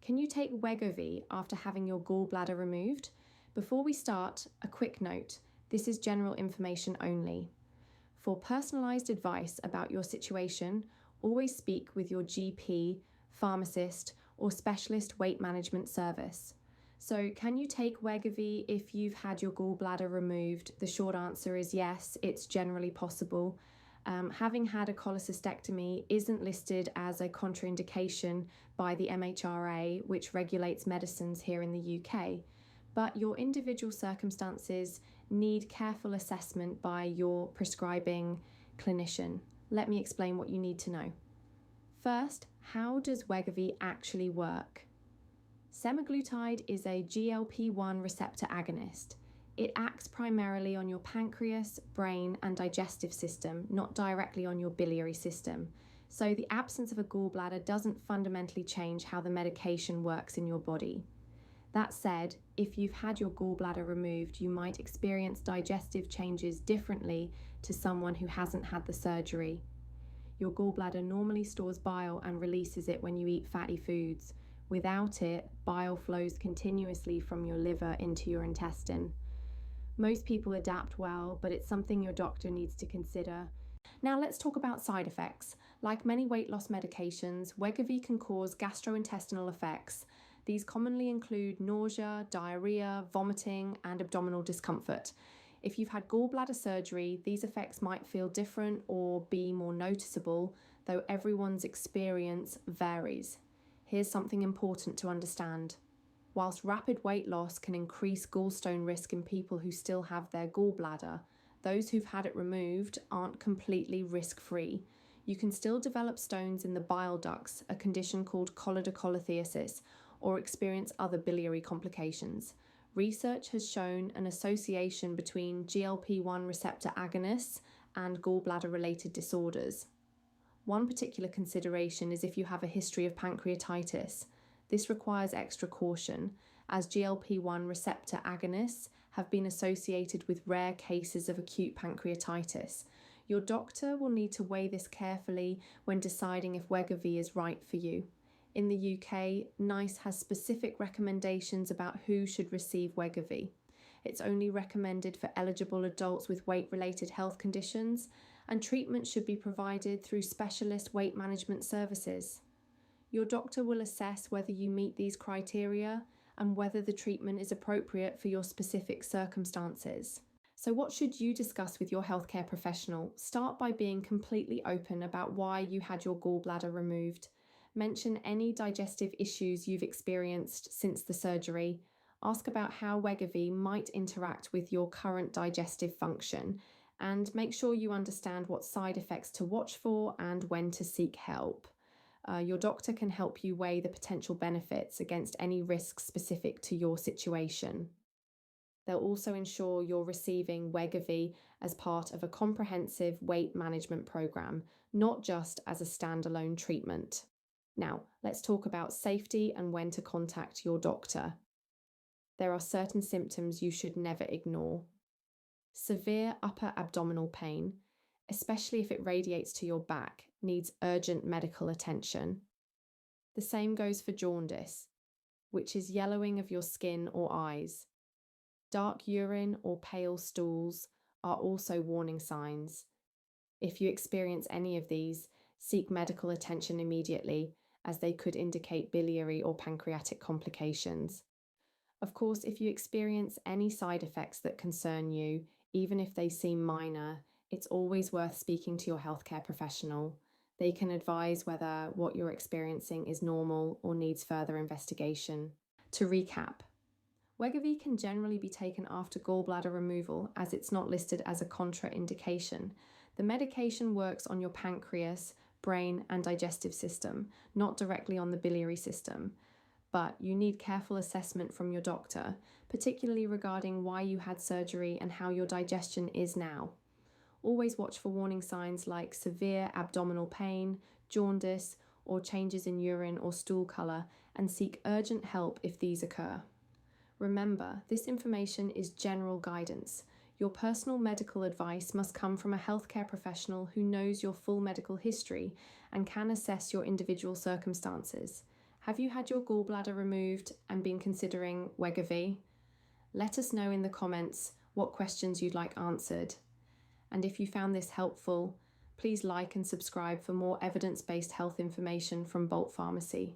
Can you take Wegovy after having your gallbladder removed? Before we start, a quick note. This is general information only. For personalized advice about your situation, always speak with your GP, pharmacist, or specialist weight management service. So, can you take Wegovy if you've had your gallbladder removed? The short answer is yes, it's generally possible. Having had a cholecystectomy isn't listed as a contraindication by the MHRA, which regulates medicines here in the UK, but your individual circumstances need careful assessment by your prescribing clinician. Let me explain what you need to know. First, how does Wegovy actually work? Semaglutide is a GLP-1 receptor agonist. It acts primarily on your pancreas, brain, and digestive system, not directly on your biliary system. So the absence of a gallbladder doesn't fundamentally change how the medication works in your body. That said, if you've had your gallbladder removed, you might experience digestive changes differently to someone who hasn't had the surgery. Your gallbladder normally stores bile and releases it when you eat fatty foods. Without it, bile flows continuously from your liver into your intestine. Most people adapt well, but it's something your doctor needs to consider. Now let's talk about side effects. Like many weight loss medications, Wegovy can cause gastrointestinal effects. These commonly include nausea, diarrhea, vomiting, and abdominal discomfort. If you've had gallbladder surgery, these effects might feel different or be more noticeable, though everyone's experience varies. Here's something important to understand. Whilst rapid weight loss can increase gallstone risk in people who still have their gallbladder, those who've had it removed aren't completely risk-free. You can still develop stones in the bile ducts, a condition called cholelocholithiasis, or experience other biliary complications. Research has shown an association between GLP-1 receptor agonists and gallbladder-related disorders. One particular consideration is if you have a history of pancreatitis. This requires extra caution, as GLP-1 receptor agonists have been associated with rare cases of acute pancreatitis. Your doctor will need to weigh this carefully when deciding if Wegovy is right for you. In the UK, NICE has specific recommendations about who should receive Wegovy. It's only recommended for eligible adults with weight-related health conditions, and treatment should be provided through specialist weight management services. Your doctor will assess whether you meet these criteria and whether the treatment is appropriate for your specific circumstances. So what should you discuss with your healthcare professional? Start by being completely open about why you had your gallbladder removed. Mention any digestive issues you've experienced since the surgery. Ask about how Wegovy might interact with your current digestive function, and make sure you understand what side effects to watch for and when to seek help. Your doctor can help you weigh the potential benefits against any risks specific to your situation. They'll also ensure you're receiving Wegovy as part of a comprehensive weight management program, not just as a standalone treatment. Now, let's talk about safety and when to contact your doctor. There are certain symptoms you should never ignore. Severe upper abdominal pain, especially if it radiates to your back, needs urgent medical attention. The same goes for jaundice, which is yellowing of your skin or eyes. Dark urine or pale stools are also warning signs. If you experience any of these, seek medical attention immediately, as they could indicate biliary or pancreatic complications. Of course, if you experience any side effects that concern you, even if they seem minor, it's always worth speaking to your healthcare professional. They can advise whether what you're experiencing is normal or needs further investigation. To recap, Wegovy can generally be taken after gallbladder removal as it's not listed as a contraindication. The medication works on your pancreas, brain, and digestive system, not directly on the biliary system. But you need careful assessment from your doctor, particularly regarding why you had surgery and how your digestion is now. Always watch for warning signs like severe abdominal pain, jaundice, or changes in urine or stool colour, and seek urgent help if these occur. Remember, this information is general guidance. Your personal medical advice must come from a healthcare professional who knows your full medical history and can assess your individual circumstances. Have you had your gallbladder removed and been considering Wegovy? Let us know in the comments what questions you'd like answered. And if you found this helpful, please like and subscribe for more evidence-based health information from Bolt Pharmacy.